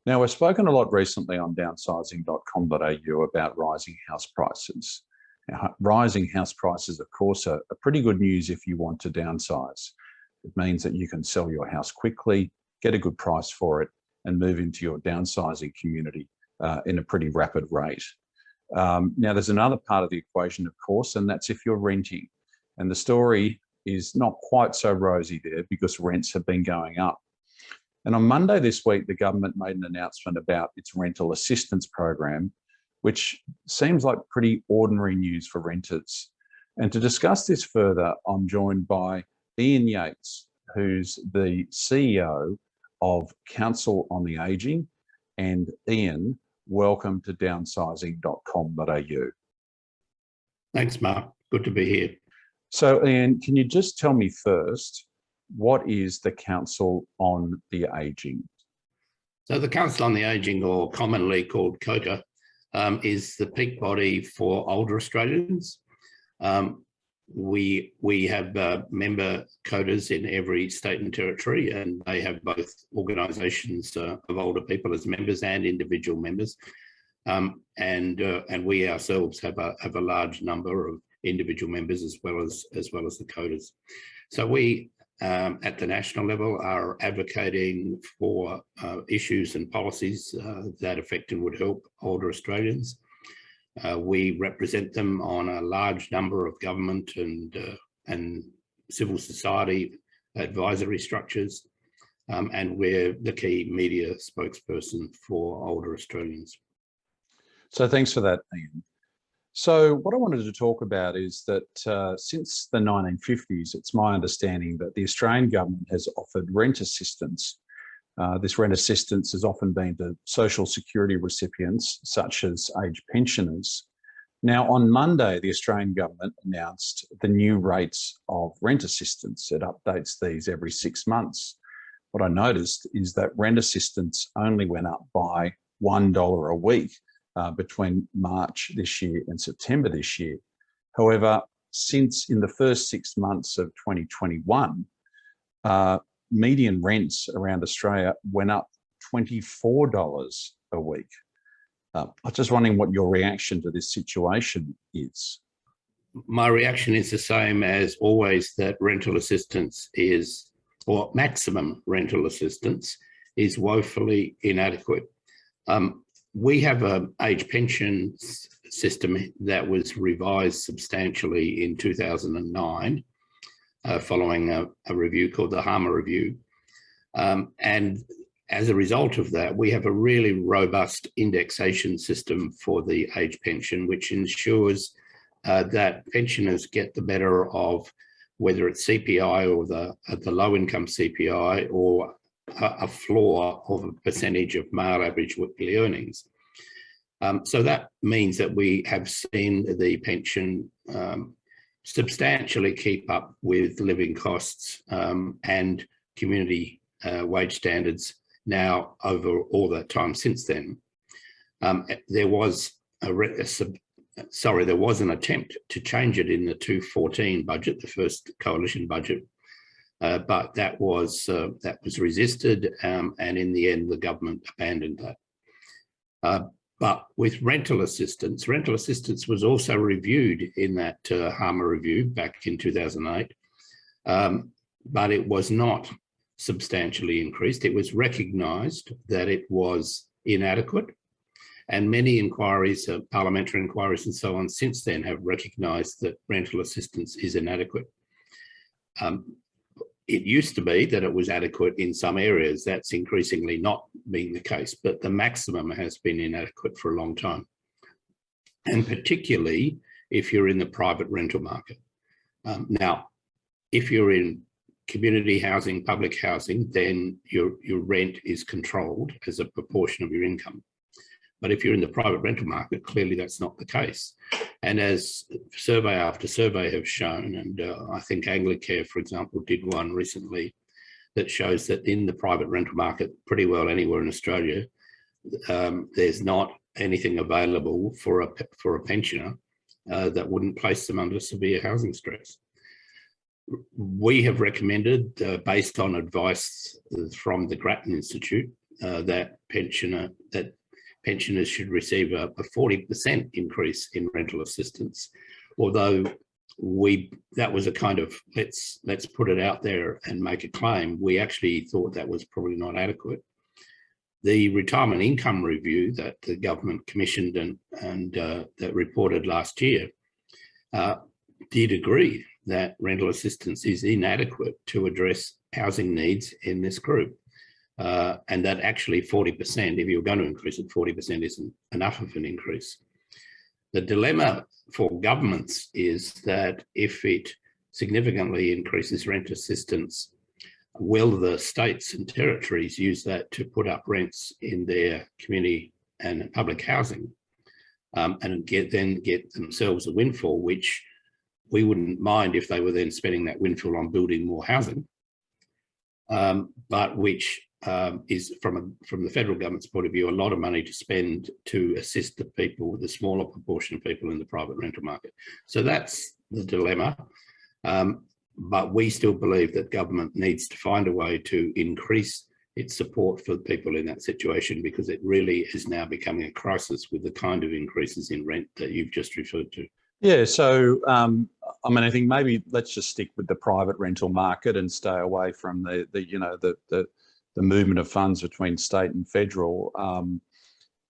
Now, we've spoken a lot recently on downsizing.com.au about rising house prices. Now, rising house prices, of course, are pretty good news if you want to downsize. It means that you can sell your house quickly, get a good price for it, and move into your downsizing community in a pretty rapid rate. Now, there's another part of the equation, of course, and that's if you're renting. And the story is not quite so rosy there because rents have been going up. And on Monday this week, the government made an announcement about its rental assistance program, which seems like pretty ordinary news for renters. And to discuss this further, I'm joined by Ian Yates, who's the CEO of Council on the Ageing. And Ian, welcome to downsizing.com.au. Thanks, Mark. Good to be here. So, Ian, can you just tell me first, what is the Council on the Ageing? So the Council on the Ageing, or commonly called COTA, is the peak body for older Australians. We have member COTAs in every state and territory, and they have both organisations of older people as members and individual members. And we ourselves have a large number of individual members as well as the COTAs. So we at the national level are advocating for issues and policies that affect and would help older Australians. We represent them on a large number of government and civil society advisory structures, and we're the key media spokesperson for older Australians. So thanks for that, Ian. So what I wanted to talk about is that since the 1950s, it's my understanding that the Australian government has offered rent assistance. This rent assistance has often been to social security recipients, such as aged pensioners. Now, on Monday, the Australian government announced the new rates of rent assistance. It updates these every 6 months. What I noticed is that rent assistance only went up by $1 a week between March this year and September this year. However, since in the first 6 months of 2021, median rents around Australia went up $24 a week. I was just wondering what your reaction to this situation is. My reaction is the same as always, that rental assistance is, or maximum rental assistance is, woefully inadequate. We have an age pension system that was revised substantially in 2009, following a review called the Harmer Review. And as a result of that, we have a really robust indexation system for the age pension, which ensures that pensioners get the better of whether it's CPI or the low income CPI, or a floor of a percentage of male average weekly earnings. So that means that we have seen the pension substantially keep up with living costs and community wage standards now over all that time since then. There was an attempt to change it in the 2014 budget, the first coalition budget, but that was resisted, and in the end, the government abandoned that. But with rental assistance was also reviewed in that Harmer Review back in 2008, but it was not substantially increased. It was recognised that it was inadequate, and many inquiries, parliamentary inquiries and so on since then, have recognised that rental assistance is inadequate. It used to be that it was adequate in some areas. That's increasingly not being the case, but the maximum has been inadequate for a long time. And particularly if you're in the private rental market. Now, if you're in community housing, public housing, then your rent is controlled as a proportion of your income. But if you're in the private rental market, clearly that's not the case. And as survey after survey have shown, and I think Anglicare, for example, did one recently that shows that in the private rental market, pretty well anywhere in Australia, there's not anything available for a pensioner that wouldn't place them under severe housing stress. We have recommended, based on advice from the Grattan Institute, that pensioners should receive a 40% increase in rental assistance, although that was a kind of let's put it out there and make a claim. We actually thought that was probably not adequate. The retirement income review that the government commissioned and that reported last year did agree that rental assistance is inadequate to address housing needs in this group. And that actually 40%, if you're going to increase it, 40% isn't enough of an increase. The dilemma for governments is that if it significantly increases rent assistance, will the states and territories use that to put up rents in their community and public housing and get themselves a windfall, which we wouldn't mind if they were then spending that windfall on building more housing, but which is from the federal government's point of view, a lot of money to spend to assist the people, the smaller proportion of people in the private rental market. So that's the dilemma. But we still believe that government needs to find a way to increase its support for people in that situation, because it really is now becoming a crisis with the kind of increases in rent that you've just referred to. Yeah, so I mean, I think maybe let's just stick with the private rental market and stay away from the movement of funds between state and federal.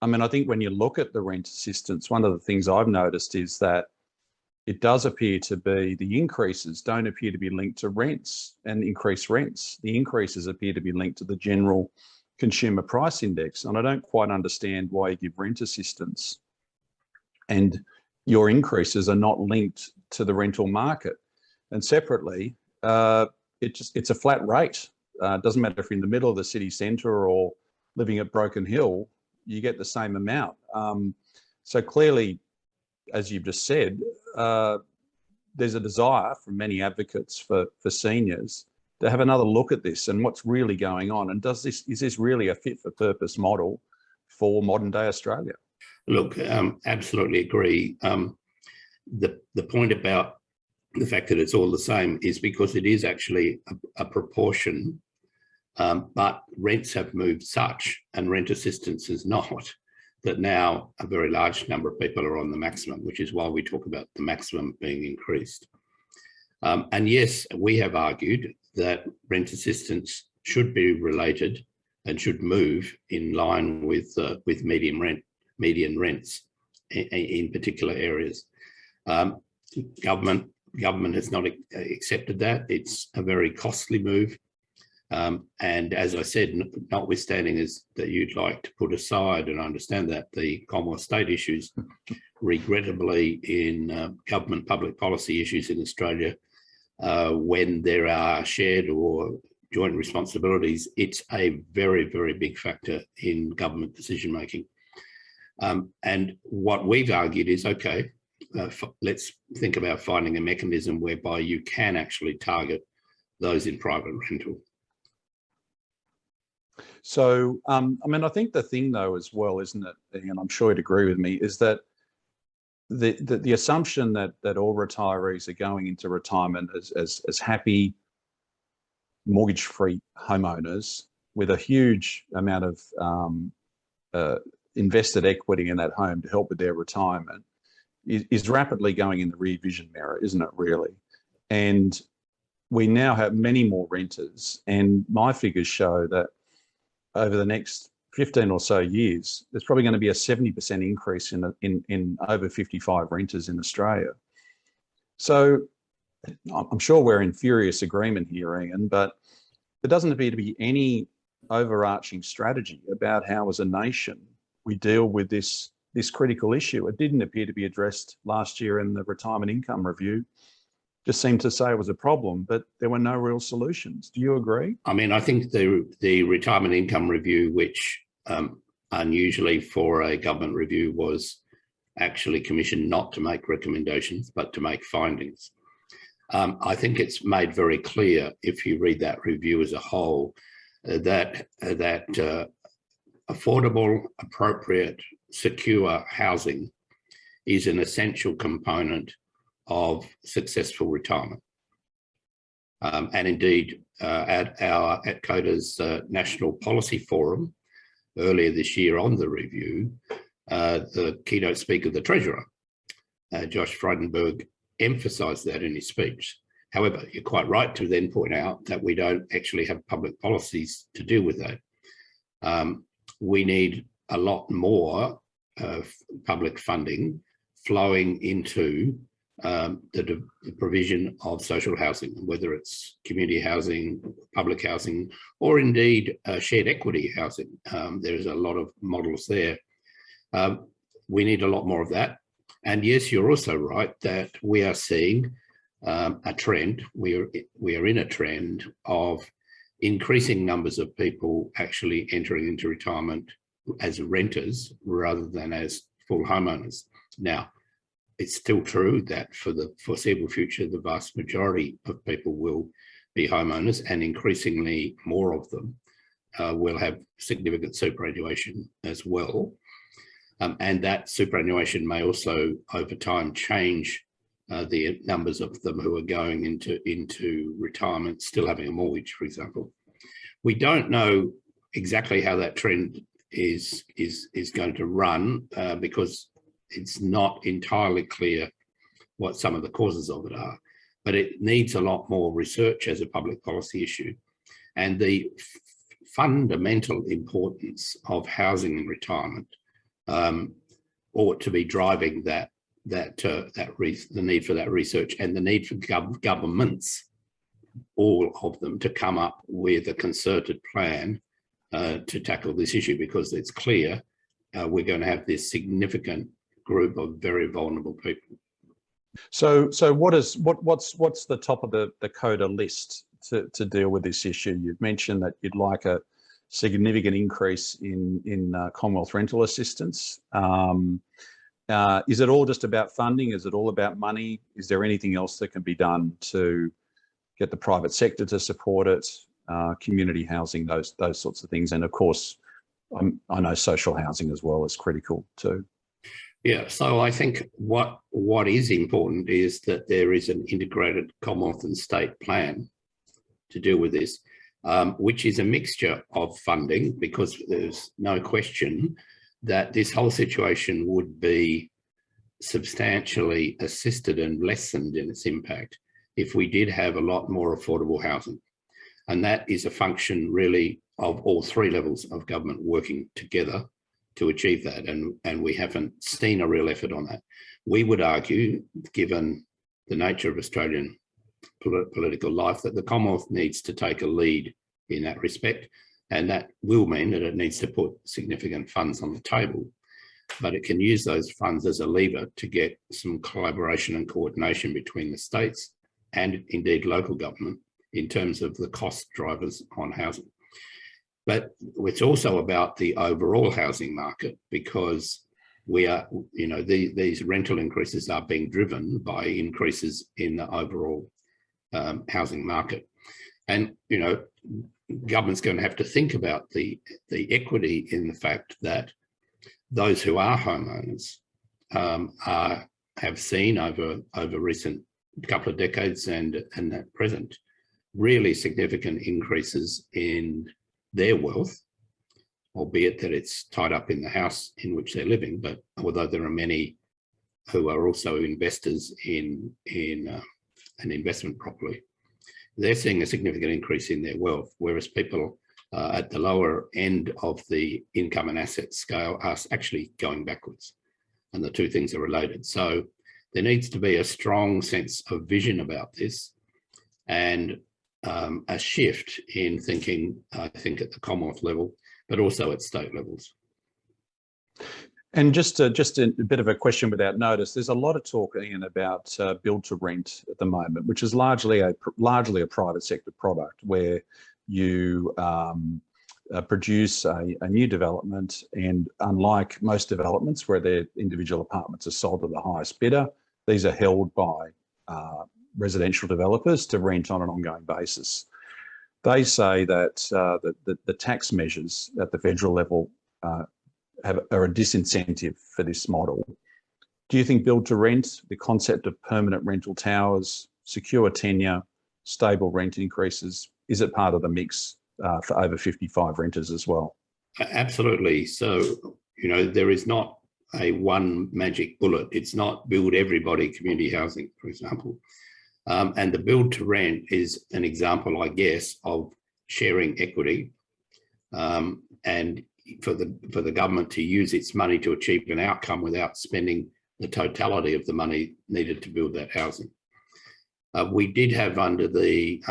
I mean, I think when you look at the rent assistance, one of the things I've noticed is that it does appear to be the increases don't appear to be linked to rents and increased rents. The increases appear to be linked to the general consumer price index. And I don't quite understand why you give rent assistance and your increases are not linked to the rental market. And separately, it's a flat rate. It doesn't matter if you're in the middle of the city centre or living at Broken Hill, you get the same amount. So clearly, as you've just said, there's a desire from many advocates for seniors to have another look at this and what's really going on. And is this really a fit for purpose model for modern day Australia? Look, absolutely agree. The point about the fact that it's all the same is because it is actually a proportion, but rents have moved such, and rent assistance is not, that now a very large number of people are on the maximum, which is why we talk about the maximum being increased. And yes, we have argued that rent assistance should be related and should move in line with median rents in particular areas. Government has not accepted that. It's a very costly move. And as I said, notwithstanding is that you'd like to put aside, and I understand that, the Commonwealth state issues, regrettably in government public policy issues in Australia, when there are shared or joint responsibilities, it's a very, very big factor in government decision making. And what we've argued is, okay, let's think about finding a mechanism whereby you can actually target those in private rental. So, I mean, I think the thing though as well, isn't it, and I'm sure you'd agree with me, is that the assumption that all retirees are going into retirement as happy, mortgage-free homeowners with a huge amount of invested equity in that home to help with their retirement is rapidly going in the rear vision mirror, isn't it really? And we now have many more renters, and my figures show that over the next 15 or so years, there's probably going to be a 70% increase in over 55 renters in Australia. So I'm sure we're in furious agreement here, Ian, but there doesn't appear to be any overarching strategy about how as a nation we deal with this critical issue. It didn't appear to be addressed last year in the retirement income review. Just seemed to say it was a problem, but there were no real solutions. Do you agree? I mean, I think the retirement income review, which unusually for a government review was actually commissioned not to make recommendations, but to make findings. I think it's made very clear, if you read that review as a whole, that affordable, appropriate, secure housing is an essential component of successful retirement. And indeed, at CODA's National Policy Forum, earlier this year on the review, the keynote speaker, the Treasurer, Josh Frydenberg, emphasised that in his speech. However, you're quite right to then point out that we don't actually have public policies to deal with that. We need a lot more public funding flowing into the provision of social housing, whether it's community housing, public housing, or indeed shared equity housing. There's a lot of models there. We need a lot more of that. And yes, you're also right that we are seeing a trend. We are in a trend of increasing numbers of people actually entering into retirement as renters rather than as full homeowners. Now, it's still true that for the foreseeable future, the vast majority of people will be homeowners, and increasingly more of them will have significant superannuation as well. And that superannuation may also, over time, change the numbers of them who are going into retirement, still having a mortgage, for example. We don't know exactly how that trend is going to run because it's not entirely clear what some of the causes of it are, but it needs a lot more research as a public policy issue. And the fundamental importance of housing in retirement ought to be driving the need for that research and the need for governments, all of them, to come up with a concerted plan to tackle this issue, because it's clear we're going to have this significant group of very vulnerable people. So what's the top of the CODA list to deal with this issue? You've mentioned that you'd like a significant increase in Commonwealth rental assistance. Is it all just about funding? Is it all about money? Is there anything else that can be done to get the private sector to support it? Community housing, those sorts of things, and of course, I know social housing as well is critical too. Yeah, so I think what is important is that there is an integrated Commonwealth and state plan to deal with this, which is a mixture of funding, because there's no question that this whole situation would be substantially assisted and lessened in its impact if we did have a lot more affordable housing. And that is a function really of all three levels of government working together to achieve that. And we haven't seen a real effort on that. We would argue, given the nature of Australian political life, that the Commonwealth needs to take a lead in that respect. And that will mean that it needs to put significant funds on the table. But it can use those funds as a lever to get some collaboration and coordination between the states and indeed local government in terms of the cost drivers on housing. But it's also about the overall housing market, because we are, these rental increases are being driven by increases in the overall housing market. And, government's going to have to think about the equity in the fact that those who are homeowners have seen over recent couple of decades and at present really significant increases in their wealth, albeit that it's tied up in the house in which they're living. But although there are many who are also investors in an investment property, they're seeing a significant increase in their wealth, whereas people at the lower end of the income and asset scale are actually going backwards. And the two things are related. So there needs to be a strong sense of vision about this, and a shift in thinking, I think, at the Commonwealth level, but also at state levels. And just a bit of a question without notice, there's a lot of talk, Ian, about build to rent at the moment, which is largely a private sector product, where you produce a new development, and unlike most developments where their individual apartments are sold to the highest bidder, these are held by residential developers to rent on an ongoing basis. They say that the tax measures at the federal level are a disincentive for this model. Do you think build to rent, the concept of permanent rental towers, secure tenure, stable rent increases, is it part of the mix for over 55 renters as well? Absolutely. So, there is not a one magic bullet. It's not build everybody community housing, for example. And the build to rent is an example, I guess, of sharing equity, and for the government to use its money to achieve an outcome without spending the totality of the money needed to build that housing. We did have under the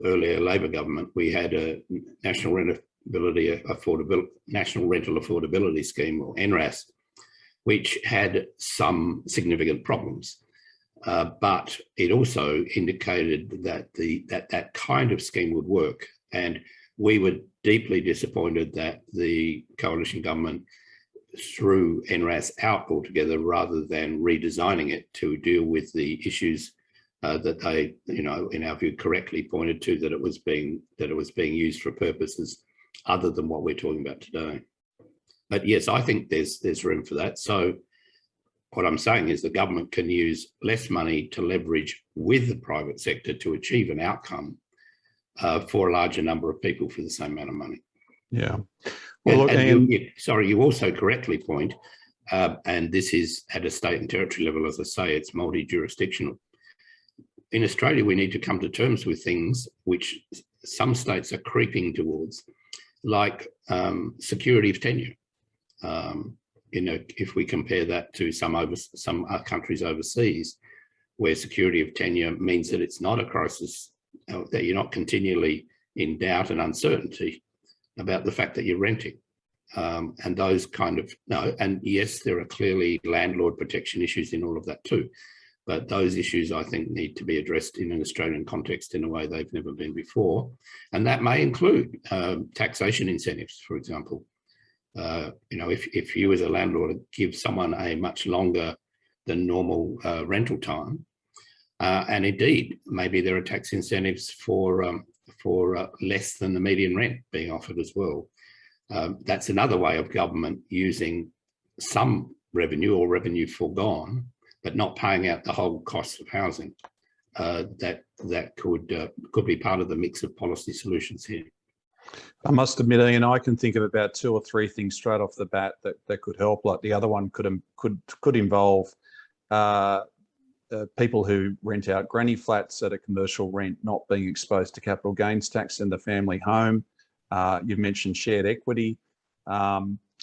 earlier Labor government, we had a National Rental Affordability Scheme, or NRAS, which had some significant problems. But it also indicated that that kind of scheme would work. And we were deeply disappointed that the coalition government threw NRAS out altogether rather than redesigning it to deal with the issues that they, in our view, correctly pointed to, that it was being used for purposes other than what we're talking about today. But yes, I think there's room for that. So what I'm saying is the government can use less money to leverage with the private sector to achieve an outcome for a larger number of people for the same amount of money. Yeah. Well, you also correctly point, and this is at a state and territory level, as I say, it's multi-jurisdictional. In Australia, we need to come to terms with things which some states are creeping towards, like security of tenure. If we compare that to some countries overseas, where security of tenure means that it's not a crisis, that you're not continually in doubt and uncertainty about the fact that you're renting. And those and yes, there are clearly landlord protection issues in all of that too. But those issues, I think, need to be addressed in an Australian context in a way they've never been before. And that may include taxation incentives, for example. If you as a landlord give someone a much longer than normal rental time, and indeed, maybe there are tax incentives for less than the median rent being offered as well. That's another way of government using some revenue or revenue foregone, but not paying out the whole cost of housing. That could be part of the mix of policy solutions here. I must admit, Ian, I can think of about 2 or 3 things straight off the bat that could help. Like the other one could involve people who rent out granny flats at a commercial rent not being exposed to capital gains tax in the family home. You've mentioned shared equity.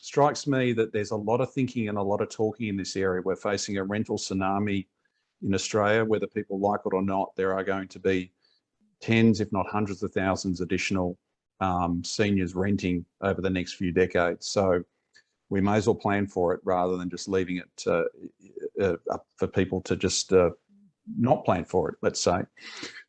Strikes me that there's a lot of thinking and a lot of talking in this area. We're facing a rental tsunami in Australia. Whether people like it or not, there are going to be tens, if not hundreds of thousands additional seniors renting over the next few decades. So we may as well plan for it rather than just leaving it up for people to just not plan for it, let's say.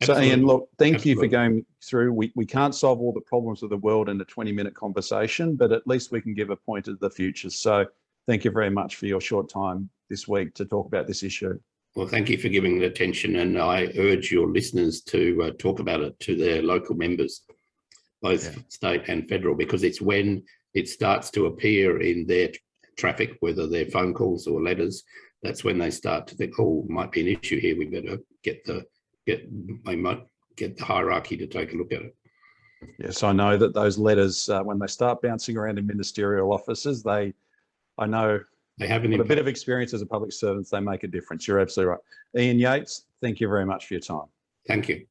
Absolutely. So Ian, look, thank you for going through. We can't solve all the problems of the world in a 20-minute conversation, but at least we can give a point of the future. So thank you very much for your short time this week to talk about this issue. Well, thank you for giving it attention, and I urge your listeners to talk about it to their local members, both state and federal, because it's when it starts to appear in their traffic, whether they're phone calls or letters, that's when they start to think, oh, might be an issue here. We better get the hierarchy to take a look at it. Yes, I know that those letters, when they start bouncing around in ministerial offices, I know they have a bit of experience as a public servant, they make a difference. You're absolutely right. Ian Yates, thank you very much for your time. Thank you.